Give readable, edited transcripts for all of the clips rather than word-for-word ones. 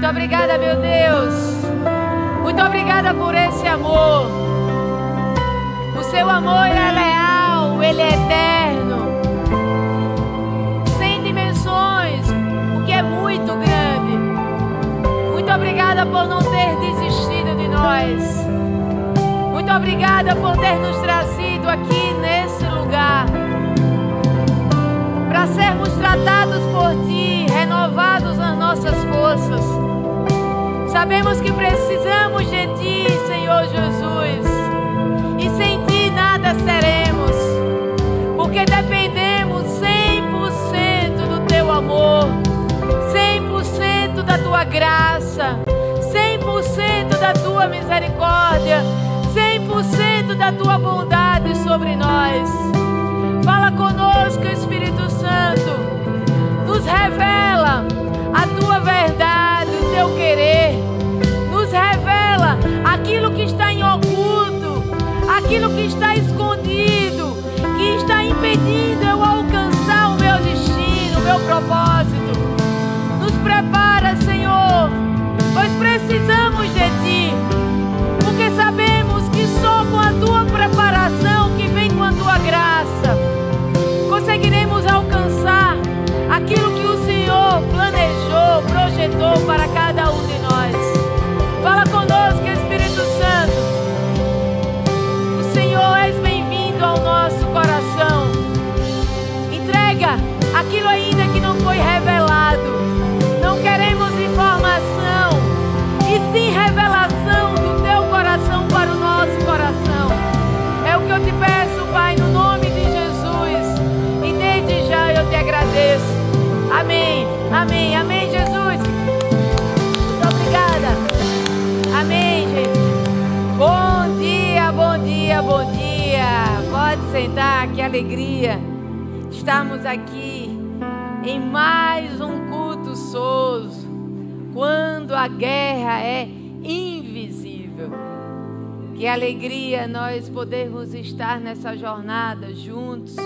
obrigada, meu Deus. Muito obrigada por esse amor. O seu amor é leal, ele é eterno, sem dimensões, o que é muito grande. Muito obrigada por não ter desistido de nós. Muito obrigada por ter nos trazido aqui nesse lugar, para sermos tratados por Ti, renovados nas nossas forças. Sabemos que precisamos de Ti, Senhor Jesus, e sem Ti nada seremos, porque dependemos 100% do Teu amor, 100% da Tua graça, 100% da Tua misericórdia, 100% da Tua bondade sobre nós. Fala conosco, Espírito Santo. Nos revela a Tua verdade, o Teu querer. Nos revela aquilo que está em oculto, aquilo que está escondido, que está impedindo eu alcançar o meu destino, o meu propósito. Nos prepara, Senhor, pois precisamos de Ti, porque sabemos que só com a Tua preparação, que vem com a Tua graça, conseguiremos alcançar aquilo que o Senhor planejou, projetou para cada um de nós. Fala conosco, Espírito Santo. O Senhor és bem-vindo ao nosso coração. Entrega aquilo ainda que não foi revelado. Não queremos informação, e sim revelação do Teu coração para o nosso coração. É o que eu te peço, Pai, no nome de Jesus. E desde já eu te agradeço. Amém, amém, amém, Jesus. Muito obrigada. Amém, gente. Bom dia, bom dia, bom dia. Pode sentar, que alegria estarmos aqui em mais um culto SOS, quando a guerra é invisível. Que alegria nós podermos estar nessa jornada juntos,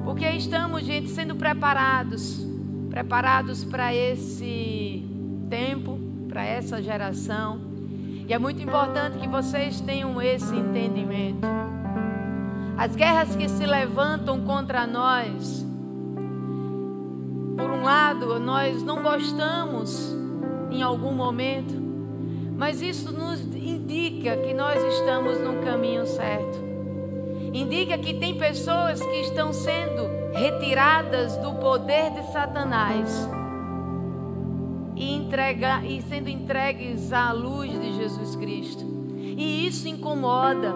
porque estamos, gente, sendo preparados para esse tempo, para essa geração. E é muito importante que vocês tenham esse entendimento. As guerras que se levantam contra nós, por um lado, nós não gostamos em algum momento, mas isso nos indica que nós estamos no caminho certo. Indica que tem pessoas que estão sendo retiradas do poder de Satanás e sendo entregues à luz de Jesus Cristo. E isso incomoda.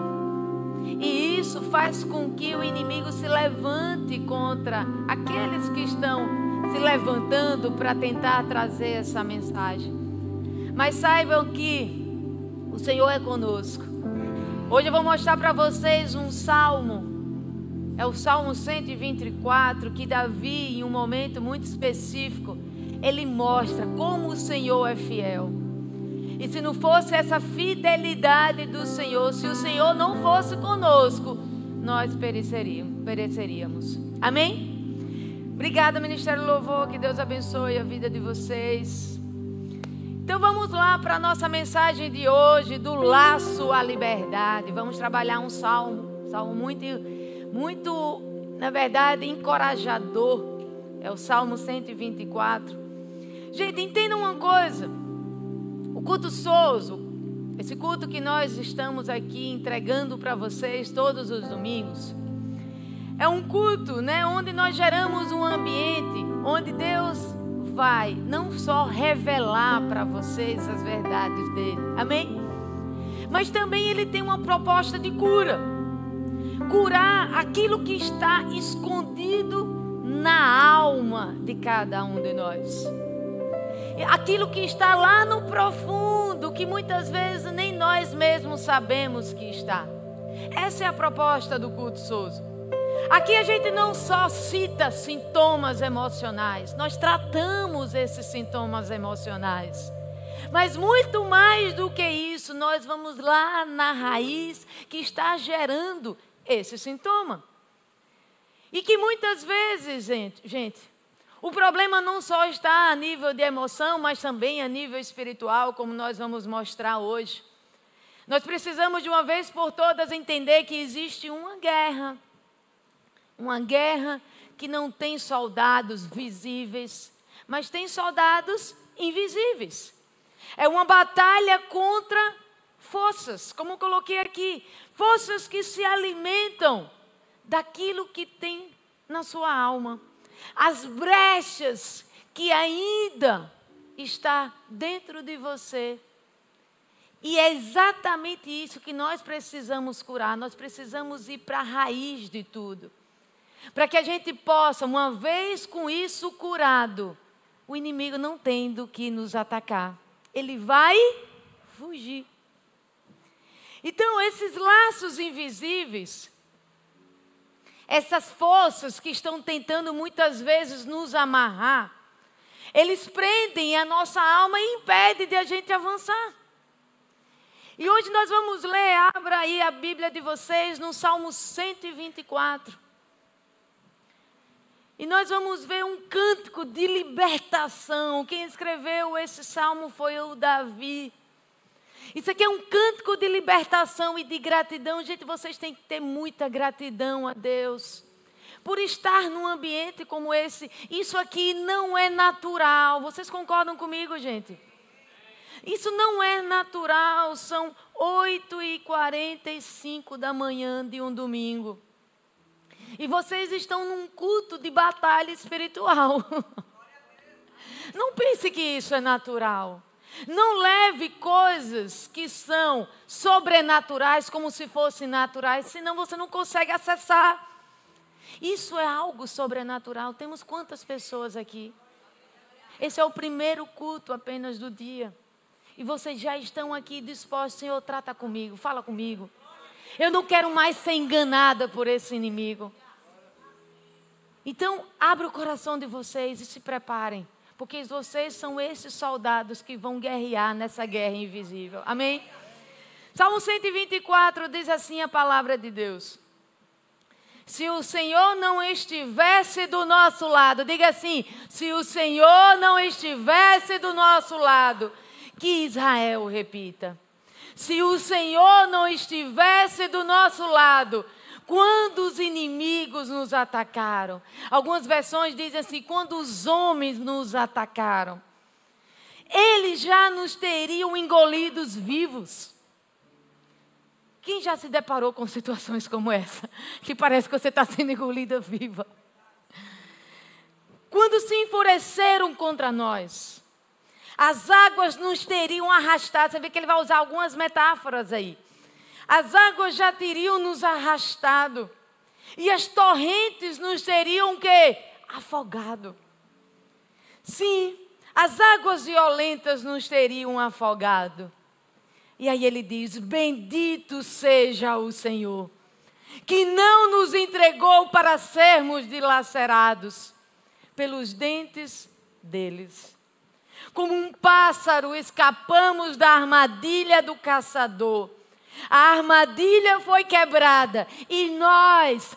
E isso faz com que o inimigo se levante contra aqueles que estão se levantando para tentar trazer essa mensagem. Mas saibam que o Senhor é conosco. Hoje eu vou mostrar para vocês um salmo. É o Salmo 124, que Davi, em um momento muito específico, ele mostra como o Senhor é fiel. E se não fosse essa fidelidade do Senhor, se o Senhor não fosse conosco, nós pereceríamos. Amém? Obrigada, Ministério Louvor, que Deus abençoe a vida de vocês. Então vamos lá para a nossa mensagem de hoje, do laço à liberdade. Vamos trabalhar um salmo muito, na verdade, encorajador. É o Salmo 124. Gente, entendam uma coisa. O culto SOS, esse culto que nós estamos aqui entregando para vocês todos os domingos, é um culto, onde nós geramos um ambiente onde Deus vai não só revelar para vocês as verdades dele, amém? Mas também ele tem uma proposta de cura. Curar aquilo que está escondido na alma de cada um de nós. Aquilo que está lá no profundo, que muitas vezes nem nós mesmos sabemos que está. Essa é a proposta do culto SOS. Aqui a gente não só cita sintomas emocionais, nós tratamos esses sintomas emocionais. Mas muito mais do que isso, nós vamos lá na raiz que está gerando esse sintoma. E que muitas vezes, gente, O problema não só está a nível de emoção, mas também a nível espiritual, como nós vamos mostrar hoje. Nós precisamos de uma vez por todas entender que existe uma guerra que não tem soldados visíveis, mas tem soldados invisíveis. É uma batalha contra forças, como eu coloquei aqui, forças que se alimentam daquilo que tem na sua alma. As brechas que ainda está dentro de você. E é exatamente isso que nós precisamos curar. Nós precisamos ir para a raiz de tudo. Para que a gente possa, uma vez com isso curado, o inimigo não tem do que nos atacar. Ele vai fugir. Então, esses laços invisíveis, essas forças que estão tentando muitas vezes nos amarrar, eles prendem a nossa alma e impedem de a gente avançar. E hoje nós vamos ler, abra aí a Bíblia de vocês no Salmo 124. E nós vamos ver um cântico de libertação. Quem escreveu esse salmo foi o Davi. Isso aqui é um cântico de libertação e de gratidão. Gente, vocês têm que ter muita gratidão a Deus por estar num ambiente como esse. Isso aqui não é natural. Vocês concordam comigo, gente? Isso não é natural. São 8h45 da manhã de um domingo. E vocês estão num culto de batalha espiritual. Não pense que isso é natural. Não leve coisas que são sobrenaturais como se fossem naturais, senão você não consegue acessar. Isso é algo sobrenatural. Temos quantas pessoas aqui? Esse é o primeiro culto apenas do dia. E vocês já estão aqui dispostos, Senhor, trata comigo, fala comigo. Eu não quero mais ser enganada por esse inimigo. Então, abra o coração de vocês e se preparem. Porque vocês são esses soldados que vão guerrear nessa guerra invisível. Amém? Salmo 124 diz assim a palavra de Deus. Se o Senhor não estivesse do nosso lado, diga assim, se o Senhor não estivesse do nosso lado, que Israel repita. Se o Senhor não estivesse do nosso lado, quando os inimigos nos atacaram. Algumas versões dizem assim, quando os homens nos atacaram. Eles já nos teriam engolidos vivos. Quem já se deparou com situações como essa? Que parece que você está sendo engolida viva. Quando se enfureceram contra nós, as águas nos teriam arrastado. Você vê que ele vai usar algumas metáforas aí. As águas já teriam nos arrastado. E as torrentes nos teriam o quê? Afogado. Sim, as águas violentas nos teriam afogado. E aí ele diz, bendito seja o Senhor, que não nos entregou para sermos dilacerados pelos dentes deles. Como um pássaro escapamos da armadilha do caçador. A armadilha foi quebrada e nós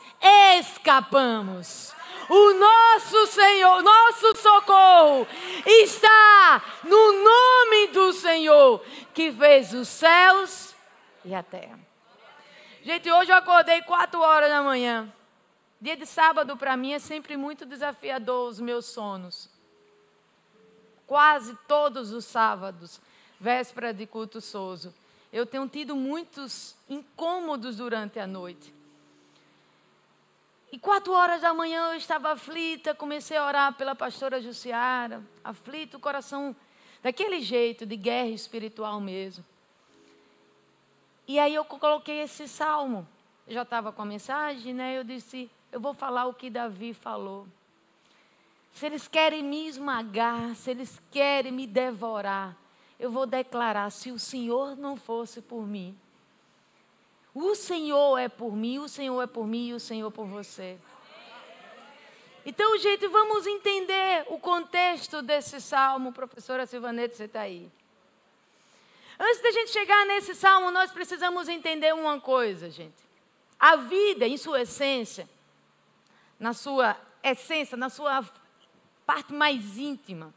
escapamos. O nosso Senhor, nosso socorro está no nome do Senhor, que fez os céus e a terra. Gente, hoje eu acordei 4h da manhã. Dia de sábado para mim é sempre muito desafiador os meus sonos. Quase todos os sábados, véspera de culto soso. Eu tenho tido muitos incômodos durante a noite. E 4h da manhã eu estava aflita, comecei a orar pela pastora Jussiara, aflita, o coração daquele jeito, de guerra espiritual mesmo. E aí eu coloquei esse salmo, eu já estava com a mensagem, né? Eu disse, eu vou falar o que Davi falou. Se eles querem me esmagar, se eles querem me devorar, eu vou declarar, se o Senhor não fosse por mim. O Senhor é por mim, o Senhor é por mim e o Senhor por você. Então, gente, vamos entender o contexto desse salmo. Professora Silvanete, você está aí. Antes da gente chegar nesse salmo, nós precisamos entender uma coisa, gente. A vida, em sua essência, na sua parte mais íntima.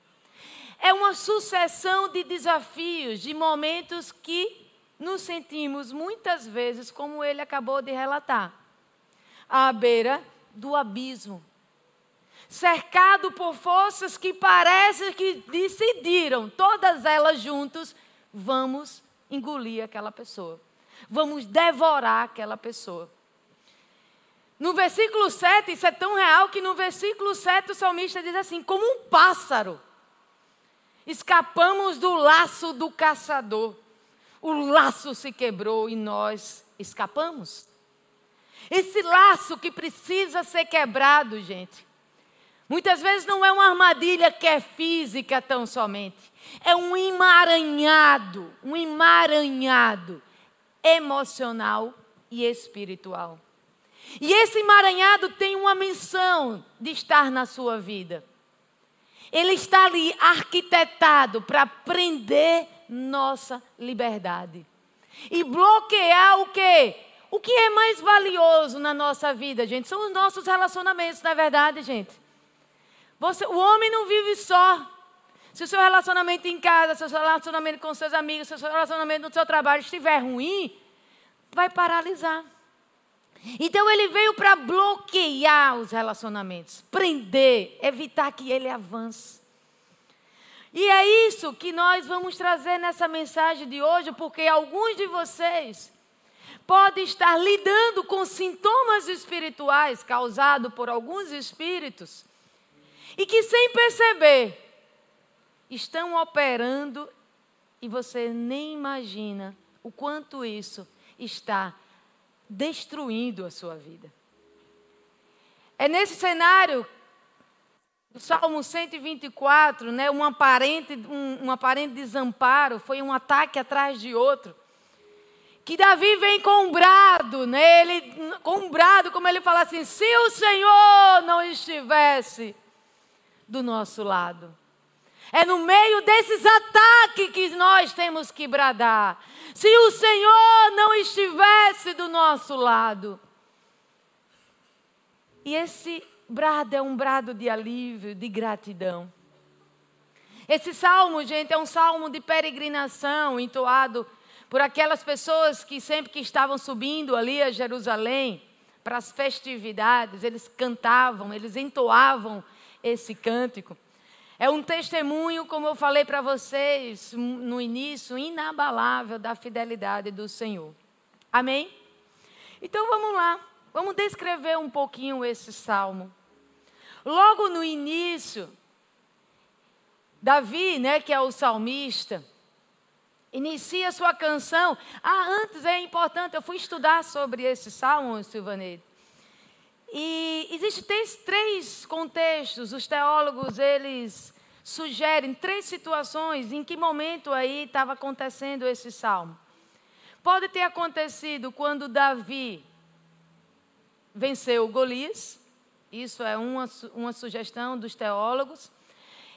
É uma sucessão de desafios, de momentos que nos sentimos muitas vezes, como ele acabou de relatar, à beira do abismo, cercado por forças que parece que decidiram, todas elas juntas, vamos engolir aquela pessoa, vamos devorar aquela pessoa. No versículo 7, isso é tão real que no versículo 7 o salmista diz assim: como um pássaro, escapamos do laço do caçador. O laço se quebrou e nós escapamos. Esse laço que precisa ser quebrado, gente, muitas vezes não é uma armadilha que é física tão somente. É um emaranhado emocional e espiritual. E esse emaranhado tem uma missão de estar na sua vida. Ele está ali arquitetado para prender nossa liberdade. E bloquear o quê? O que é mais valioso na nossa vida, gente? São os nossos relacionamentos, não é verdade, gente? O homem não vive só. Se o seu relacionamento em casa, se o seu relacionamento com seus amigos, se o seu relacionamento no seu trabalho estiver ruim, vai paralisar. Então ele veio para bloquear os relacionamentos, prender, evitar que ele avance. E é isso que nós vamos trazer nessa mensagem de hoje, porque alguns de vocês podem estar lidando com sintomas espirituais causados por alguns espíritos e que, sem perceber, estão operando e você nem imagina o quanto isso está destruindo a sua vida. É nesse cenário do Salmo 124, né, um aparente desamparo, foi um ataque atrás de outro, que Davi vem com um brado, né, como ele fala assim: se o Senhor não estivesse do nosso lado. É no meio desses ataques que nós temos que bradar. Se o Senhor não estivesse do nosso lado. E esse brado é um brado de alívio, de gratidão. Esse salmo, gente, é um salmo de peregrinação, entoado por aquelas pessoas que sempre que estavam subindo ali a Jerusalém, para as festividades, eles cantavam, eles entoavam esse cântico. É um testemunho, como eu falei para vocês no início, inabalável da fidelidade do Senhor. Amém? Então vamos lá, vamos descrever um pouquinho esse salmo. Logo no início, Davi, né, que é o salmista, inicia sua canção. Antes é importante, eu fui estudar sobre esse salmo, Silvaneide. E existem três contextos, os teólogos, eles sugerem 3 situações em que momento aí estava acontecendo esse salmo. Pode ter acontecido quando Davi venceu Golias, isso é uma sugestão dos teólogos.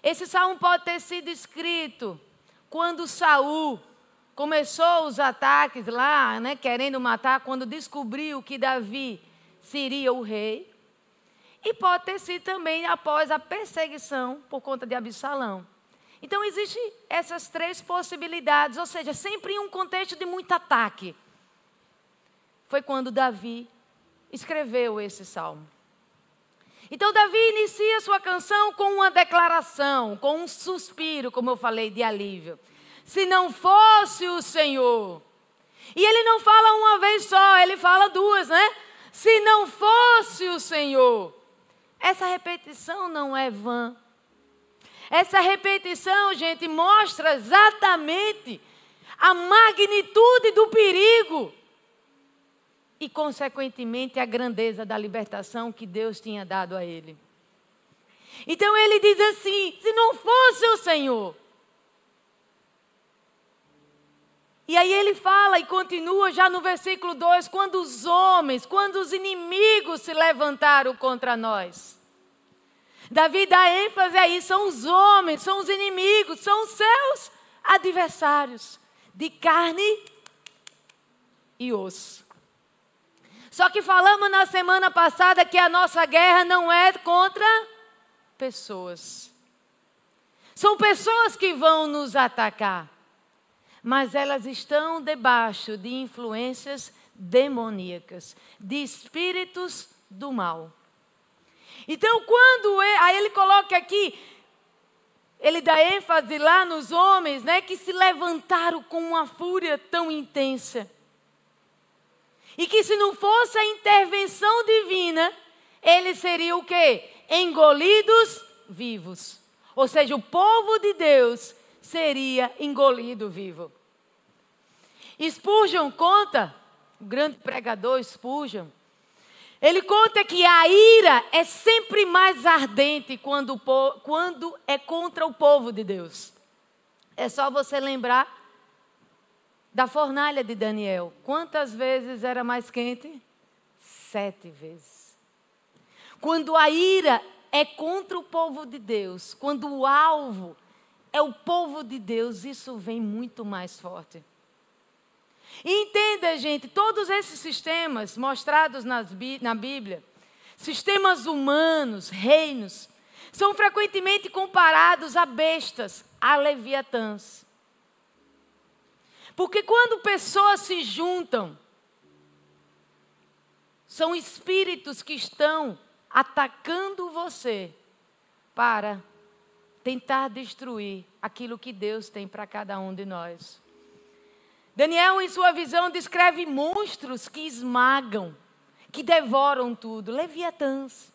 Esse salmo pode ter sido escrito quando Saul começou os ataques lá, né, querendo matar, quando descobriu que Davi seria o rei. E pode ter sido também após a perseguição por conta de Absalão. Então, existem essas 3 possibilidades, ou seja, sempre em um contexto de muito ataque. Foi quando Davi escreveu esse salmo. Então, Davi inicia sua canção com uma declaração, com um suspiro, como eu falei, de alívio. Se não fosse o Senhor. E ele não fala uma vez só, ele fala 2, né? Se não fosse o Senhor. Essa repetição não é vã. Essa repetição, gente, mostra exatamente a magnitude do perigo e, consequentemente, a grandeza da libertação que Deus tinha dado a ele. Então ele diz assim: se não fosse o Senhor. E aí ele fala e continua já no versículo 2, quando os inimigos se levantaram contra nós. Davi dá ênfase aí, são os homens, são os inimigos, são os seus adversários, de carne e osso. Só que falamos na semana passada que a nossa guerra não é contra pessoas. São pessoas que vão nos atacar, mas elas estão debaixo de influências demoníacas, de espíritos do mal. Então, aí ele coloca aqui, ele dá ênfase lá nos homens, né, que se levantaram com uma fúria tão intensa. E que se não fosse a intervenção divina, eles seriam o quê? Engolidos vivos. Ou seja, o povo de Deus seria engolido vivo. Spurgeon conta, o grande pregador Spurgeon, ele conta que a ira é sempre mais ardente quando é contra o povo de Deus. É só você lembrar da fornalha de Daniel. Quantas vezes era mais quente? 7 vezes. Quando a ira é contra o povo de Deus, quando o alvo é o povo de Deus, isso vem muito mais forte. E entenda, gente, todos esses sistemas mostrados na Bíblia, sistemas humanos, reinos, são frequentemente comparados a bestas, a leviatãs. Porque quando pessoas se juntam, são espíritos que estão atacando você para tentar destruir aquilo que Deus tem para cada um de nós. Daniel, em sua visão, descreve monstros que esmagam, que devoram tudo, leviatãs.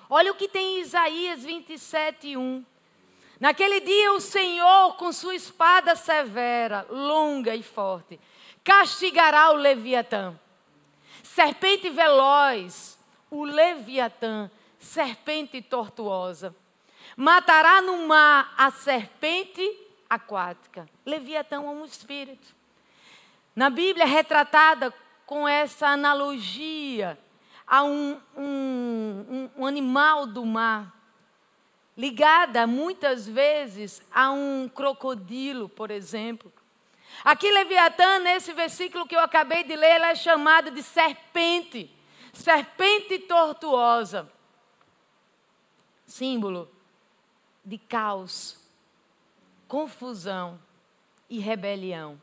Olha o que tem em Isaías 27:1. Naquele dia o Senhor, com sua espada severa, longa e forte, castigará o leviatã. Serpente veloz, o leviatã, serpente tortuosa. Matará no mar a serpente aquática. Leviatã é um espírito. Na Bíblia é retratada com essa analogia a um animal do mar, ligada muitas vezes a um crocodilo, por exemplo. Aqui Leviatã, nesse versículo que eu acabei de ler, ela é chamada de serpente, serpente tortuosa, símbolo de caos, confusão e rebelião.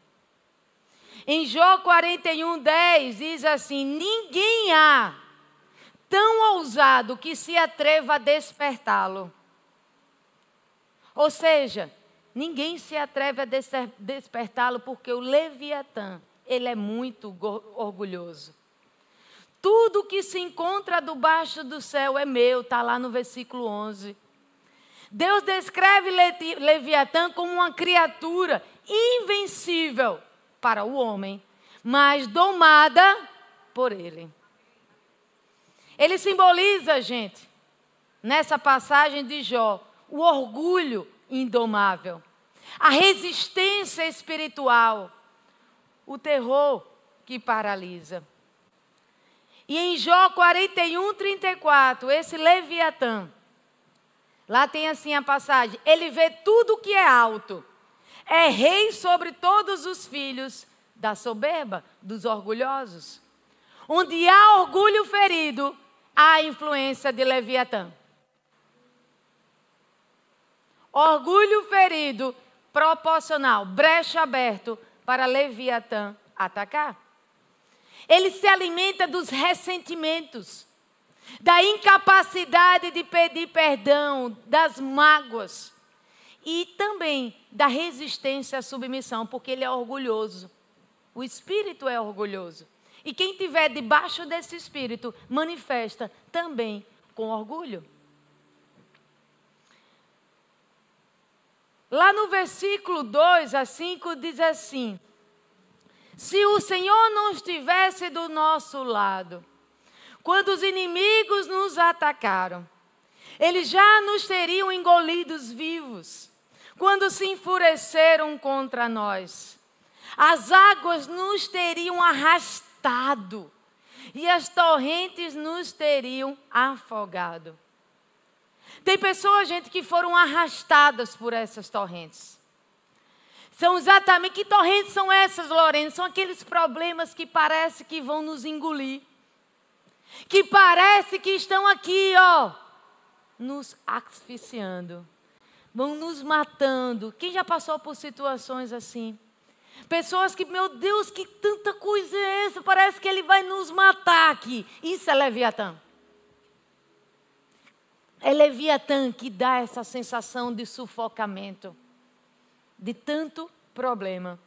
Em Jó 41:10 diz assim: ninguém há tão ousado que se atreva a despertá-lo. Ou seja, ninguém se atreve a despertá-lo porque o Leviatã, ele é muito orgulhoso. Tudo que se encontra debaixo do céu é meu, está lá no versículo 11. Deus descreve Leviatã como uma criatura invencível para o homem, mas domada por ele. Ele simboliza, gente, nessa passagem de Jó, o orgulho indomável, a resistência espiritual, o terror que paralisa. E em Jó 41:34, esse Leviatã, lá tem assim a passagem: ele vê tudo que é alto, é rei sobre todos os filhos da soberba, dos orgulhosos. Onde há orgulho ferido, há influência de Leviatã. Orgulho ferido, proporcional, brecha aberto para Leviatã atacar. Ele se alimenta dos ressentimentos, da incapacidade de pedir perdão, das mágoas e também da resistência à submissão, porque ele é orgulhoso. O espírito é orgulhoso. E quem estiver debaixo desse espírito manifesta também com orgulho. Lá no versículo 2-5 diz assim: se o Senhor não estivesse do nosso lado, quando os inimigos nos atacaram, eles já nos teriam engolidos vivos, quando se enfureceram contra nós. As águas nos teriam arrastado e as torrentes nos teriam afogado. Tem pessoas, gente, que foram arrastadas por essas torrentes. São exatamente, que torrentes são essas, Lorena? São aqueles problemas que parece que vão nos engolir. Que parece que estão aqui, ó, nos asfixiando, vão nos matando. Quem já passou por situações assim? Pessoas que, meu Deus, que tanta coisa é essa? Parece que ele vai nos matar aqui. Isso é Leviatã. É Leviatã que dá essa sensação de sufocamento, de tanto problema.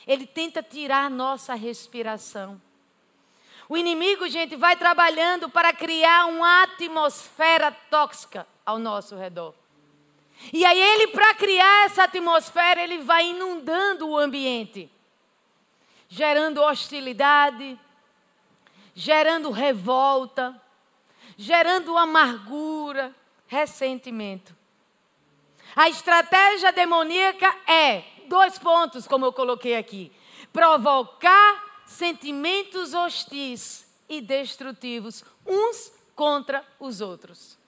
Ele tenta tirar a nossa respiração. O inimigo, gente, vai trabalhando para criar uma atmosfera tóxica ao nosso redor. E aí ele, para criar essa atmosfera, ele vai inundando o ambiente, gerando hostilidade, gerando revolta, gerando amargura, ressentimento. A estratégia demoníaca é 2 pontos, como eu coloquei aqui: provocar sentimentos hostis e destrutivos uns contra os outros.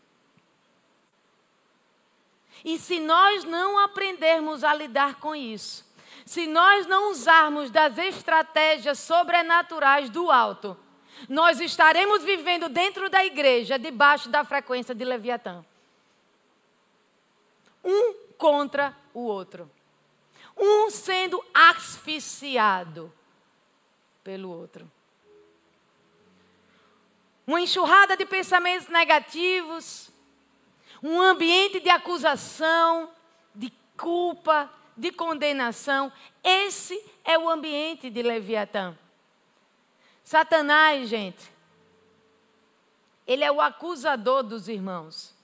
E se nós não aprendermos a lidar com isso, se nós não usarmos das estratégias sobrenaturais do alto, nós estaremos vivendo dentro da igreja, debaixo da frequência de Leviatã. Um contra o outro. Um sendo asfixiado pelo outro. Uma enxurrada de pensamentos negativos, um ambiente de acusação, de culpa, de condenação. Esse é o ambiente de Leviatã. Satanás, gente, ele é o acusador dos irmãos,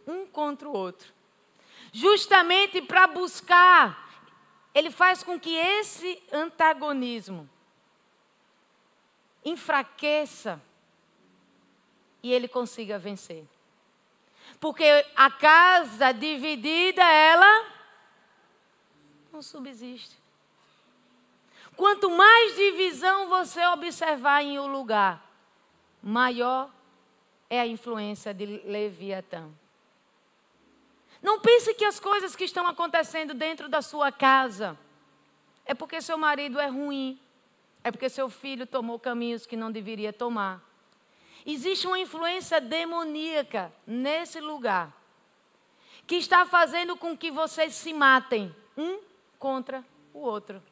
um contra o outro. Justamente para buscar, ele faz com que esse antagonismo enfraqueça e ele consiga vencer. Porque a casa dividida, ela não subsiste. Quanto mais divisão você observar em um lugar, maior é a influência de Leviatã. Não pense que as coisas que estão acontecendo dentro da sua casa é porque seu marido é ruim, é porque seu filho tomou caminhos que não deveria tomar. Existe uma influência demoníaca nesse lugar que está fazendo com que vocês se matem um contra o outro.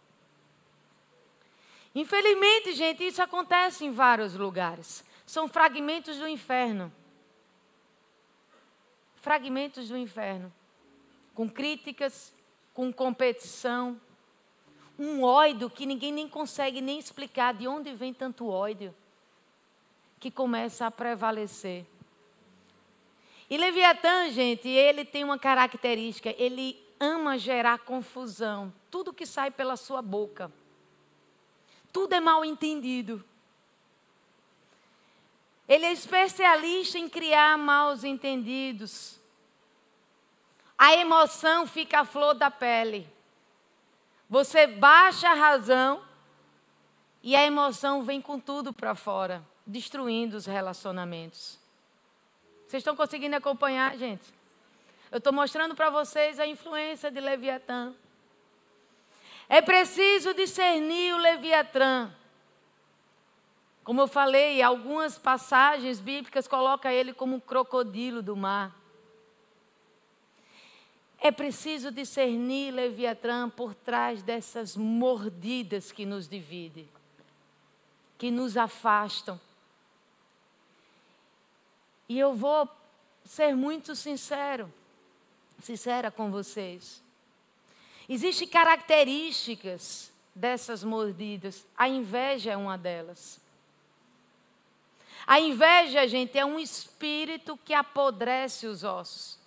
Infelizmente, gente, isso acontece em vários lugares. São fragmentos do inferno. Fragmentos do inferno. Com críticas, com competição. Um ódio que ninguém nem consegue nem explicar de onde vem tanto ódio, que começa a prevalecer. E Leviatã, gente, ele tem uma característica, ele ama gerar confusão. Tudo que sai pela sua boca, tudo é mal entendido. Ele é especialista em criar maus entendidos. A emoção fica à flor da pele. Você baixa a razão e a emoção vem com tudo para fora, destruindo os relacionamentos. Vocês estão conseguindo acompanhar, gente? Eu estou mostrando para vocês a influência de Leviatã. É preciso discernir o Leviatã. Como eu falei, algumas passagens bíblicas colocam ele como um crocodilo do mar. É preciso discernir Leviatã por trás dessas mordidas que nos dividem, que nos afastam. E eu vou ser muito sincera com vocês. Existem características dessas mordidas. A inveja é uma delas. A inveja, gente, é um espírito que apodrece os ossos.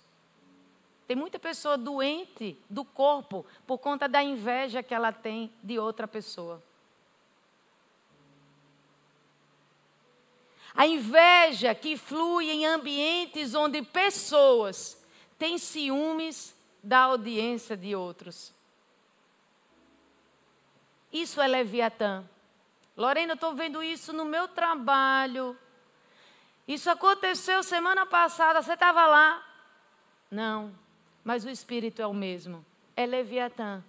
Tem muita pessoa doente do corpo por conta da inveja que ela tem de outra pessoa. A inveja que flui em ambientes onde pessoas têm ciúmes da audiência de outros. Isso é Leviatã. Lorena, eu estou vendo isso no meu trabalho. Isso aconteceu semana passada, você estava lá? Não, mas o espírito é o mesmo. É Leviatã.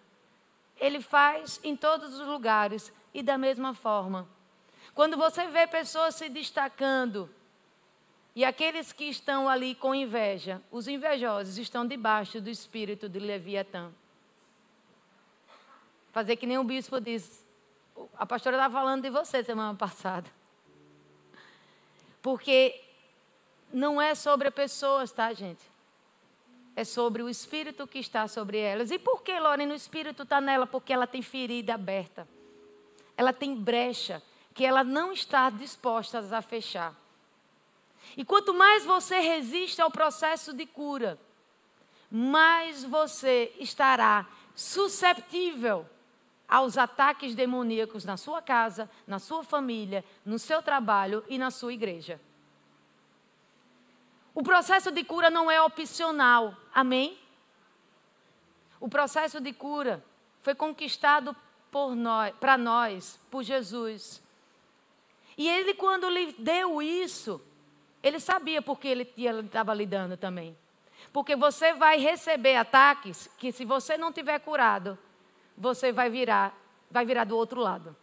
Ele faz em todos os lugares e da mesma forma. Quando você vê pessoas se destacando, E aqueles que estão ali com inveja, os invejosos, estão debaixo do espírito de Leviatã. Fazer que nem o bispo diz. A pastora estava falando de você semana passada. Porque não é sobre pessoas, tá, gente? É sobre o espírito que está sobre elas. E por que, Lorena, o espírito está nela? Porque ela tem ferida aberta. Ela tem brecha que ela não está disposta a fechar. E quanto mais você resiste ao processo de cura, mais você estará susceptível aos ataques demoníacos na sua casa, na sua família, no seu trabalho e na sua igreja. O processo de cura não é opcional, amém? O processo de cura foi conquistado para nós, por Jesus. E ele, quando lhe deu isso, ele sabia porque ele estava lidando também. Porque você vai receber ataques que, se você não tiver curado, você vai virar do outro lado.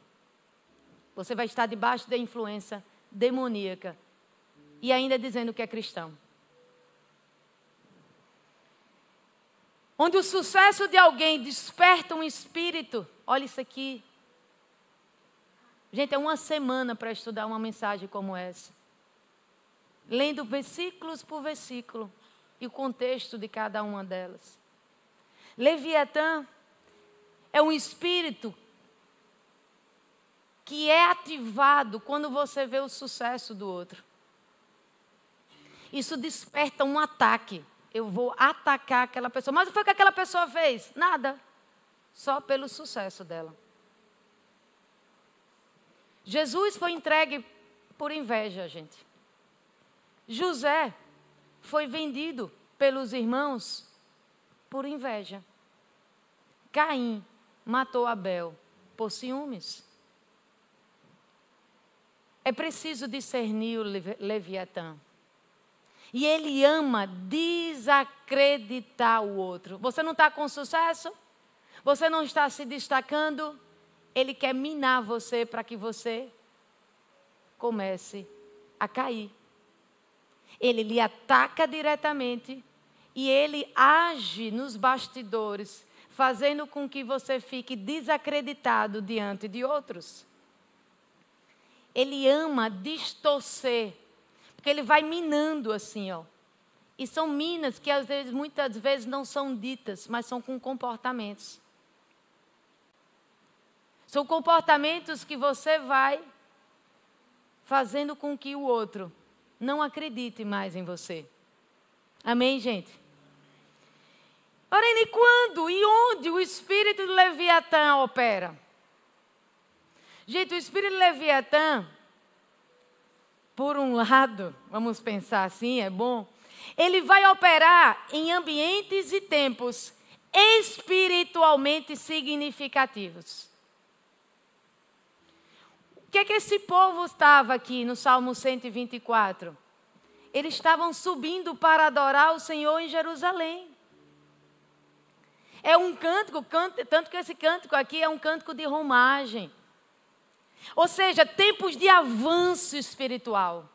Você vai estar debaixo da influência demoníaca e ainda dizendo que é cristão. Onde o sucesso de alguém desperta um espírito, olha isso aqui. Gente, é uma semana para estudar uma mensagem como essa. Lendo versículos por versículo e o contexto de cada uma delas. Leviatã é um espírito que é ativado quando você vê o sucesso do outro. Isso desperta um ataque. Eu vou atacar aquela pessoa. Mas o que foi que aquela pessoa fez? Nada. Só pelo sucesso dela. Jesus foi entregue por inveja, gente. José foi vendido pelos irmãos por inveja. Caim matou Abel por ciúmes. É preciso discernir o Leviatã. E ele ama desacreditar o outro. Você não está com sucesso? Você não está se destacando? Ele quer minar você para que você comece a cair. Ele lhe ataca diretamente e ele age nos bastidores, fazendo com que você fique desacreditado diante de outros. Ele ama distorcer, porque ele vai minando assim, ó. E são minas que às vezes, muitas vezes não são ditas, mas são com comportamentos. São comportamentos que você vai fazendo com que o outro não acredite mais em você. Amém, gente? Porém, e quando e onde o espírito de Leviatã opera? Gente, o espírito de Leviatã, por um lado, vamos pensar assim, é bom, ele vai operar em ambientes e tempos espiritualmente significativos. O que é que esse povo estava aqui no Salmo 124? Eles estavam subindo para adorar o Senhor em Jerusalém. É um cântico, tanto que esse cântico aqui é um cântico de romagem. Ou seja, tempos de avanço espiritual.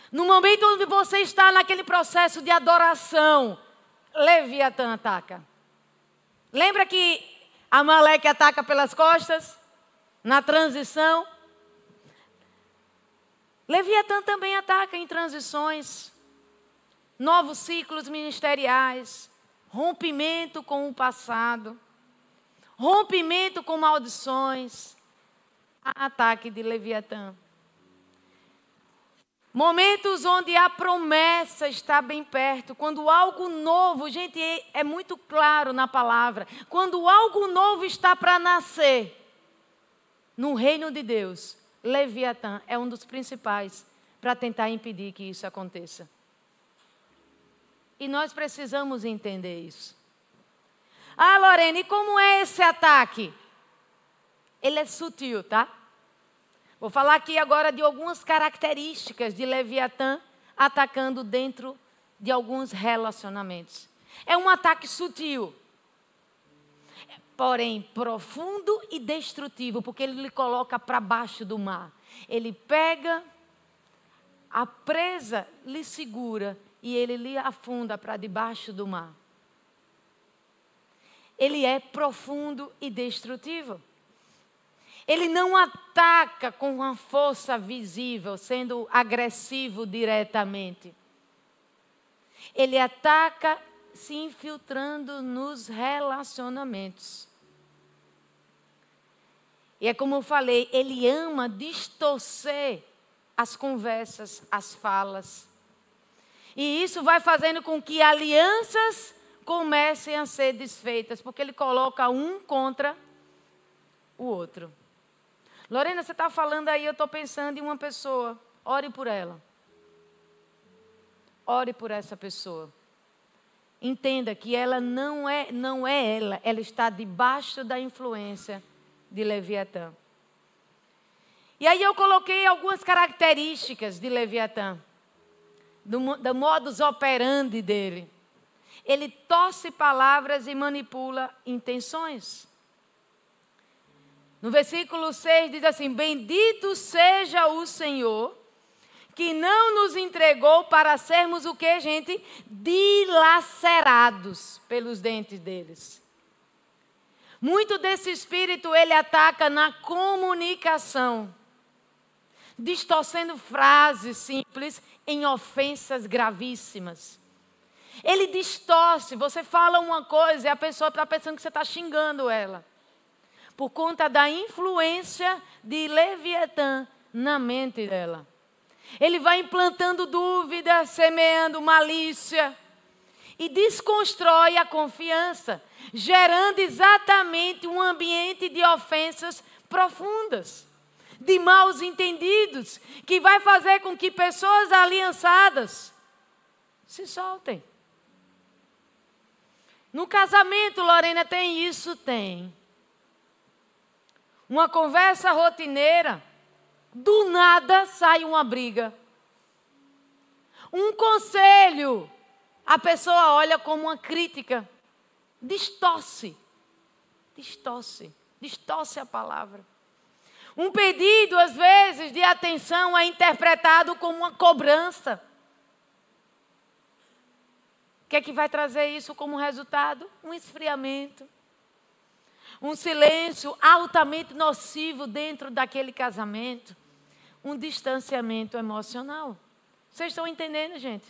No momento onde você está naquele processo de adoração, Leviatã ataca. Lembra que Amaleque ataca pelas costas? Na transição? Leviatã também ataca em transições. Novos ciclos ministeriais. Rompimento com o passado. Rompimento com maldições. Ataque de Leviatã. Momentos onde a promessa está bem perto. Quando algo novo, gente, é muito claro na palavra. Quando algo novo está para nascer no reino de Deus, Leviatã é um dos principais para tentar impedir que isso aconteça. E nós precisamos entender isso. Ah, Lorena, e como é esse ataque? Ele é sutil, tá? Vou falar aqui agora de algumas características de Leviatã atacando dentro de alguns relacionamentos. É um ataque sutil, porém profundo e destrutivo, porque ele lhe coloca para baixo do mar. Ele pega A presa lhe segura e ele lhe afunda para debaixo do mar. Ele é profundo e destrutivo. Ele não ataca com uma força visível, sendo agressivo diretamente. Ele ataca se infiltrando nos relacionamentos. E é como eu falei, ele ama distorcer as conversas, as falas. E isso vai fazendo com que alianças comecem a ser desfeitas, porque ele coloca um contra o outro. Lorena, você está falando aí, eu estou pensando em uma pessoa. Ore por ela. Ore por essa pessoa. Entenda que ela não é ela. Ela está debaixo da influência de Leviatã. E aí eu coloquei algumas características de Leviatã. Do modus operandi dele. Ele torce palavras e manipula intenções. No versículo 6 diz assim: bendito seja o Senhor, que não nos entregou para sermos o que, gente? Dilacerados pelos dentes deles. Muito desse espírito ele ataca na comunicação, distorcendo frases simples em ofensas gravíssimas. Ele distorce, você fala uma coisa e a pessoa está pensando que você está xingando ela. Por conta da influência de Leviatã na mente dela. Ele vai implantando dúvida, semeando malícia e desconstrói a confiança, gerando exatamente um ambiente de ofensas profundas, de maus entendidos, que vai fazer com que pessoas aliançadas se soltem. No casamento, Lorena, tem isso? Tem. Uma conversa rotineira, do nada sai uma briga. Um conselho, a pessoa olha como uma crítica. Distorce a palavra. Um pedido, às vezes, de atenção é interpretado como uma cobrança. O que é que vai trazer isso como resultado? Um esfriamento. Um silêncio altamente nocivo dentro daquele casamento. Um distanciamento emocional. Vocês estão entendendo, gente?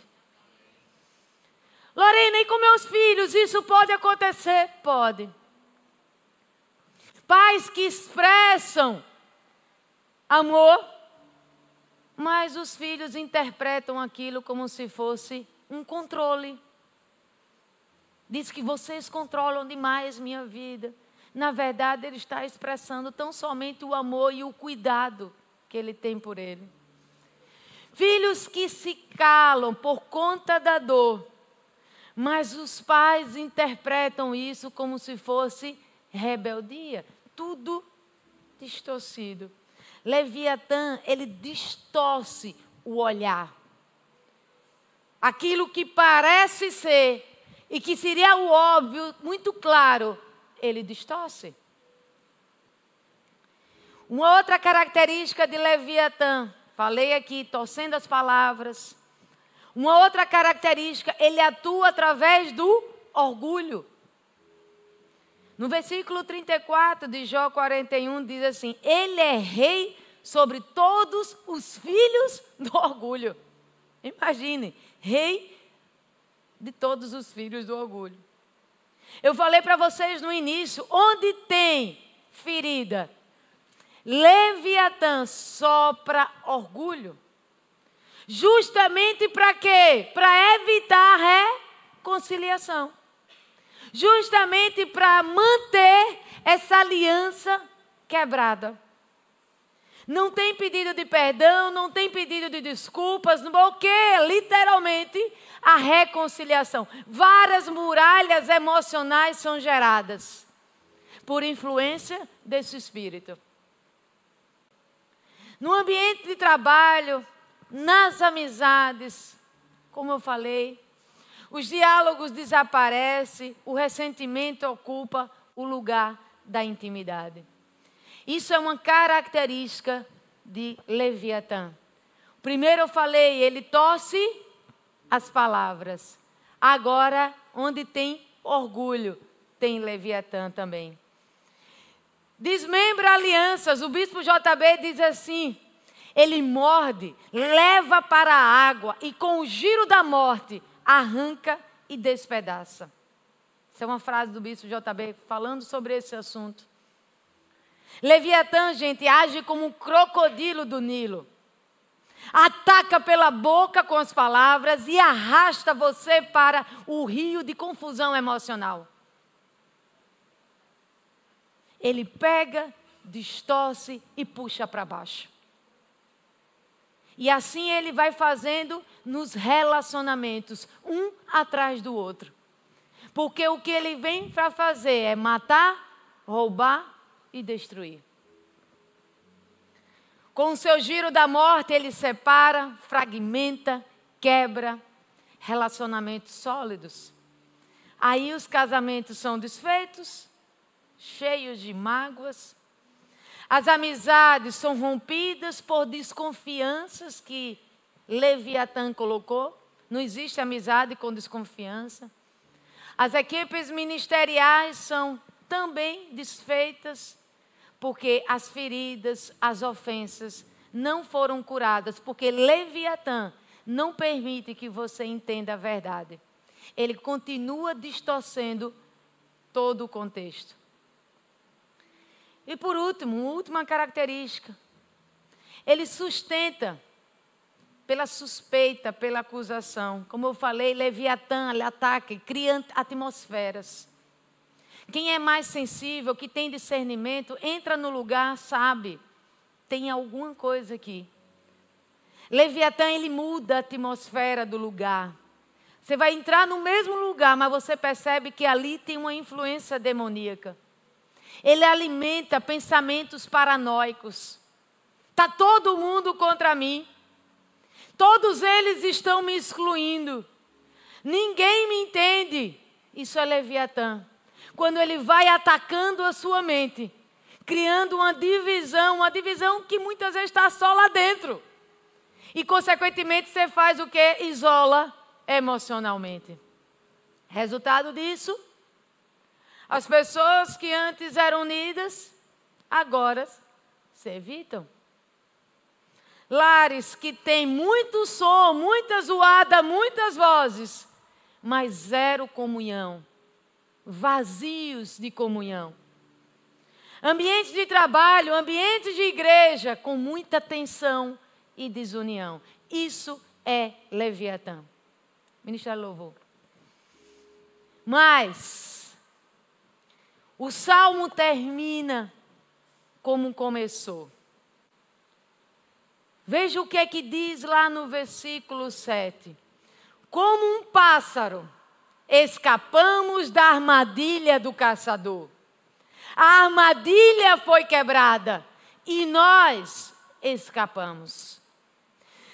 Lorena, e com meus filhos isso pode acontecer? Pode. Pais que expressam amor, mas os filhos interpretam aquilo como se fosse um controle. Diz que vocês controlam demais minha vida. Na verdade, ele está expressando tão somente o amor e o cuidado que ele tem por ele. Filhos que se calam por conta da dor, mas os pais interpretam isso como se fosse rebeldia. Tudo distorcido. Leviatã, ele distorce o olhar. Aquilo que parece ser e que seria o óbvio, muito claro, ele distorce. Uma outra característica de Leviatã, falei aqui, torcendo as palavras. Uma outra característica, ele atua através do orgulho. No versículo 34 de Jó 41 diz assim: ele é rei sobre todos os filhos do orgulho. Imagine, rei de todos os filhos do orgulho. Eu falei para vocês no início, onde tem ferida, Leviatã sopra orgulho. Justamente para quê? Para evitar a reconciliação. Justamente para manter essa aliança quebrada. Não tem pedido de perdão, não tem pedido de desculpas, não bloqueia literalmente a reconciliação. Várias muralhas emocionais são geradas por influência desse espírito. No ambiente de trabalho, nas amizades, como eu falei, os diálogos desaparecem, o ressentimento ocupa o lugar da intimidade. Isso é uma característica de Leviatã. Primeiro eu falei, ele torce as palavras. Agora, onde tem orgulho, tem Leviatã também. Desmembra alianças. O bispo JB diz assim: ele morde, leva para a água e com o giro da morte arranca e despedaça. Essa é uma frase do bispo JB falando sobre esse assunto. Leviatã, gente, age como um crocodilo do Nilo. Ataca pela boca com as palavras e arrasta você para o rio de confusão emocional. Ele pega, distorce e puxa para baixo. E assim ele vai fazendo nos relacionamentos, um atrás do outro. Porque o que ele vem para fazer é matar, roubar e destruir. Com o seu giro da morte, ele separa, fragmenta, quebra relacionamentos sólidos. Aí os casamentos são desfeitos, cheios de mágoas. As amizades são rompidas por desconfianças que Leviatã colocou. Não existe amizade com desconfiança. As equipes ministeriais são também desfeitas, porque as feridas, as ofensas não foram curadas, porque Leviatã não permite que você entenda a verdade. Ele continua distorcendo todo o contexto. E por último, última característica. Ele sustenta pela suspeita, pela acusação. Como eu falei, Leviatã, ele ataca, cria atmosferas. Quem é mais sensível, que tem discernimento, entra no lugar, sabe, tem alguma coisa aqui. Leviatã, ele muda a atmosfera do lugar. Você vai entrar no mesmo lugar, mas você percebe que ali tem uma influência demoníaca. Ele alimenta pensamentos paranoicos. Está todo mundo contra mim. Todos eles estão me excluindo. Ninguém me entende. Isso é Leviatã. Quando ele vai atacando a sua mente, criando uma divisão que muitas vezes está só lá dentro. E, consequentemente, você faz o quê? Isola emocionalmente. Resultado disso, as pessoas que antes eram unidas, agora se evitam. Lares que têm muito som, muita zoada, muitas vozes, mas zero comunhão. Vazios de comunhão. Ambiente de trabalho, ambiente de igreja, com muita tensão e desunião. Isso é Leviatã. Ministério Louvor. Mas o salmo termina como começou. Veja o que é que diz lá no versículo 7. Como um pássaro, escapamos da armadilha do caçador. A armadilha foi quebrada e nós escapamos.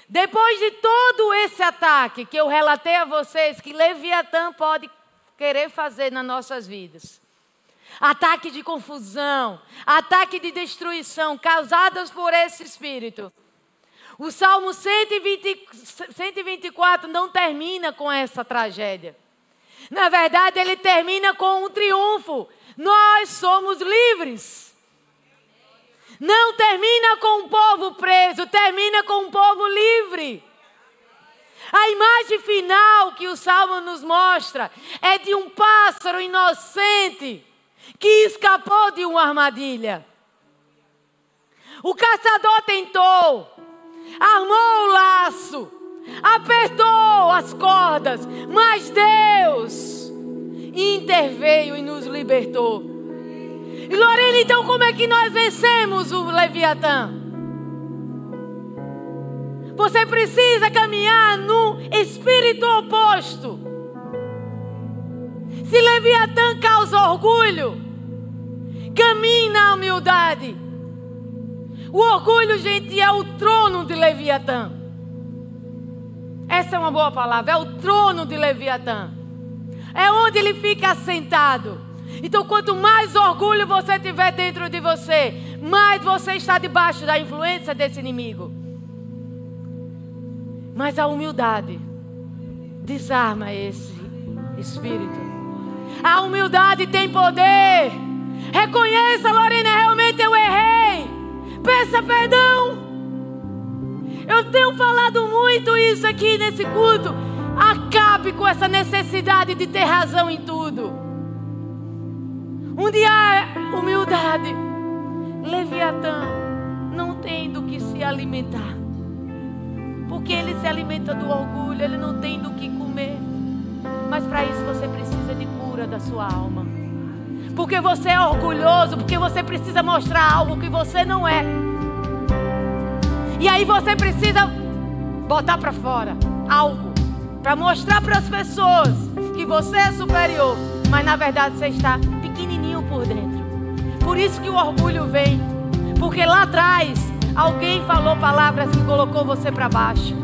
Depois de todo esse ataque que eu relatei a vocês, que Leviatã pode querer fazer nas nossas vidas. Ataque de confusão, ataque de destruição causadas por esse espírito. O Salmo 124 não termina com essa tragédia. Na verdade, ele termina com um triunfo. Nós somos livres. Não termina com um povo preso, termina com um povo livre. A imagem final que o Salmo nos mostra é de um pássaro inocente que escapou de uma armadilha. O caçador tentou, armou o laço, apertou as cordas, mas Deus interveio e nos libertou. E Lorena, então como é que nós vencemos o Leviatã? Você precisa caminhar no espírito oposto. Se Leviatã causa orgulho, caminhe na humildade. O orgulho, gente, é o trono de Leviatã. Essa é uma boa palavra, é o trono de Leviatã. É onde ele fica assentado. Então, quanto mais orgulho você tiver dentro de você, mais você está debaixo da influência desse inimigo. Mas a humildade desarma esse espírito. A humildade tem poder. Reconheça, Lorena, realmente eu errei. Peça perdão. Eu tenho falado muito isso aqui nesse culto. Acabe com essa necessidade de ter razão em tudo. Onde há humildade, Leviatã não tem do que se alimentar. Porque ele se alimenta do orgulho, ele não tem do que comer. Mas para isso você precisa de cura da sua alma. Porque você é orgulhoso, porque você precisa mostrar algo que você não é. E aí você precisa botar para fora algo para mostrar para as pessoas que você é superior, mas na verdade você está pequenininho por dentro. Por isso que o orgulho vem, porque lá atrás alguém falou palavras que colocou você para baixo.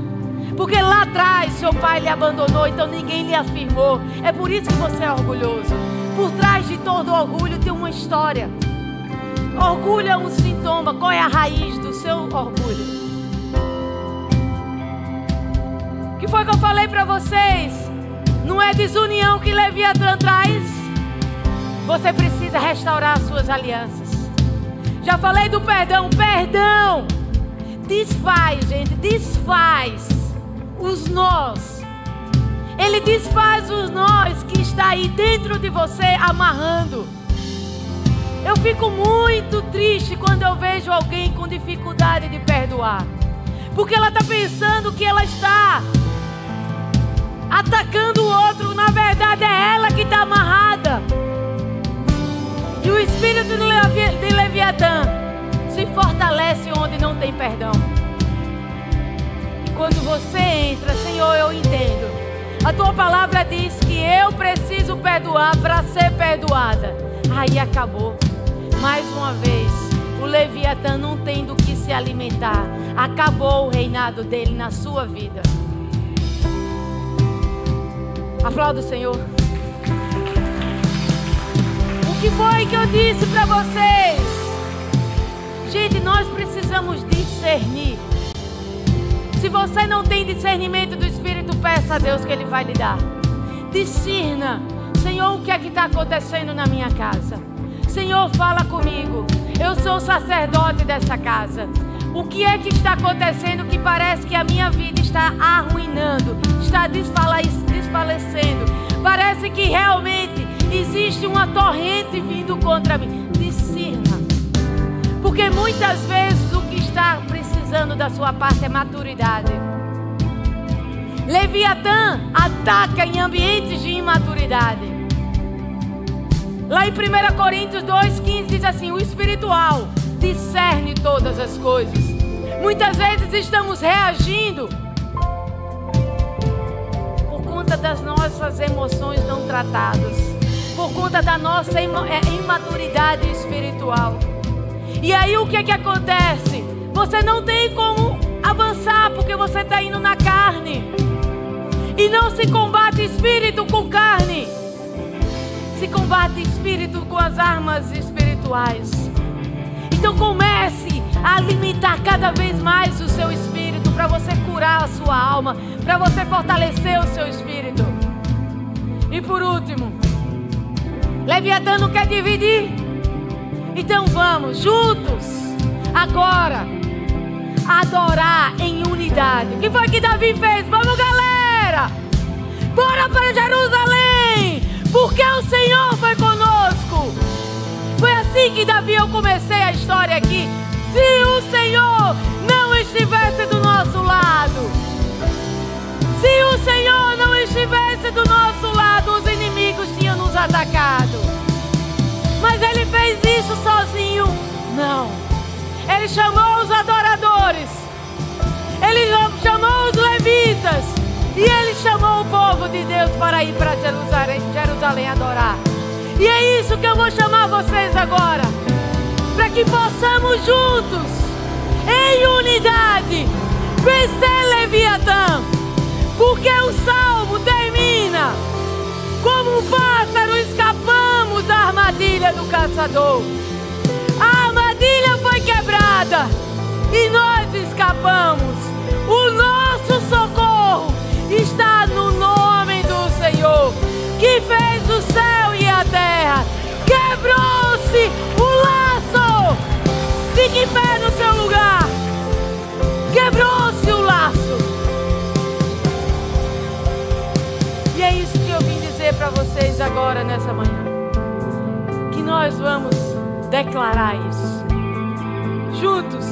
Porque lá atrás seu pai lhe abandonou, então ninguém lhe afirmou. É por isso que você é orgulhoso. Por trás de todo orgulho tem uma história. Orgulho é um sintoma. Qual é a raiz do seu orgulho? O que foi que eu falei para vocês? Não é desunião que Leviatã traz. Você precisa restaurar as suas alianças. Já falei do perdão. Perdão desfaz, gente, desfaz os nós. Ele desfaz os nós que está aí dentro de você amarrando. Eu fico muito triste quando eu vejo alguém com dificuldade de perdoar. Porque ela está pensando que ela está atacando o outro. Na verdade é ela que está amarrada. E o espírito de Leviatã se fortalece onde não tem perdão. E quando você entra, Senhor, eu entendo. A tua palavra diz que eu preciso perdoar para ser perdoada. Aí acabou. Mais uma vez, o Leviatã não tem do que se alimentar. Acabou o reinado dele na sua vida. Aplauda o Senhor. O que foi que eu disse para vocês? Gente, nós precisamos discernir. Se você não tem discernimento do Espírito, peça a Deus que Ele vai lhe dar. Discerna. Senhor, o que é que está acontecendo na minha casa? Senhor, fala comigo. Eu sou o sacerdote dessa casa. O que é que está acontecendo que parece que a minha vida está arruinando, está desfalecendo? Parece que realmente existe uma torrente vindo contra mim. Discerna. Porque muitas vezes o que está precisando da sua parte é maturidade. Leviatã ataca em ambientes de imaturidade. Lá em 1 Coríntios 2,15 diz assim: o espiritual discerne todas as coisas. Muitas vezes estamos reagindo por conta das nossas emoções não tratadas, por conta da nossa imaturidade espiritual. E aí o que é que acontece? Você não tem como avançar porque você está indo na carne. E não se combate espírito com carne. Se combate espírito com as armas espirituais. Então comece a alimentar cada vez mais o seu espírito para você curar a sua alma, para você fortalecer o seu espírito. E por último, Leviatã não quer dividir. Então vamos juntos agora adorar em unidade. O que foi que Davi fez? Vamos, galera! Bora para Jerusalém! Porque o Senhor foi conosco. Foi assim que Davi, eu comecei a história aqui. Se o Senhor não estivesse do nosso lado, se o Senhor não estivesse do nosso lado, os inimigos tinham nos atacado. Mas Ele fez isso sozinho? Não. Ele chamou os adoradores. Ele chamou os levitas. E Ele chamou o povo de Deus para ir para Jerusalém adorar. E é isso que eu vou chamar vocês agora. Para que possamos juntos, em unidade, vencer Leviatã. Porque o salmo termina: como um pássaro escapamos da armadilha do caçador. A armadilha foi quebrada e nós escapamos. O nosso socorro que fez o céu e a terra. Quebrou-se o laço. Fique em pé no seu lugar. Quebrou-se o laço. E é isso que eu vim dizer para vocês agora nessa manhã. Que nós vamos declarar isso. Juntos.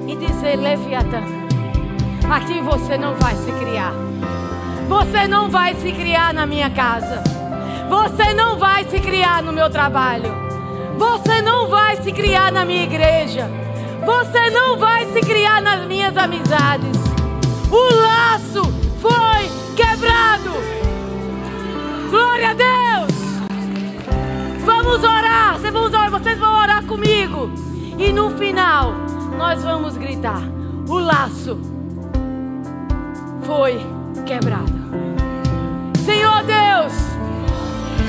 E dizer: Leviatã, aqui você não vai se criar. Você não vai se criar na minha casa. Você não vai se criar no meu trabalho. Você não vai se criar na minha igreja. Você não vai se criar nas minhas amizades. O laço foi quebrado. Glória a Deus. Vamos orar. Vocês vão orar comigo. E no final nós vamos gritar: o laço foi quebrado. Senhor Deus,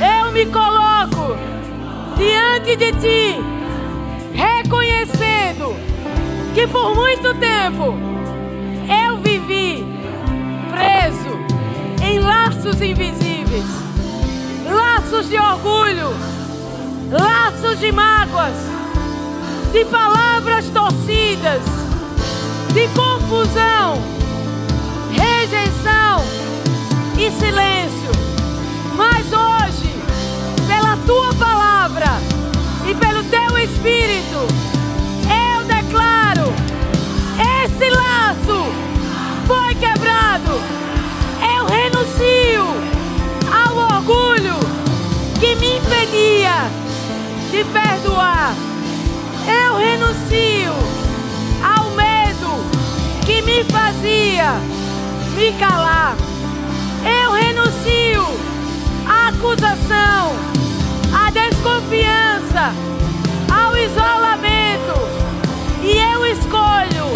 eu me coloco diante de Ti, reconhecendo que por muito tempo eu vivi preso em laços invisíveis, laços de orgulho, laços de mágoas, de palavras torcidas, de confusão, rejeição e silêncio. Mas hoje, pela Tua palavra e pelo Teu Espírito, eu declaro: esse laço foi quebrado. Eu renuncio ao orgulho que me impedia de perdoar. Eu renuncio ao medo que me fazia me calar. Eu renuncio à acusação, à desconfiança, ao isolamento. E eu escolho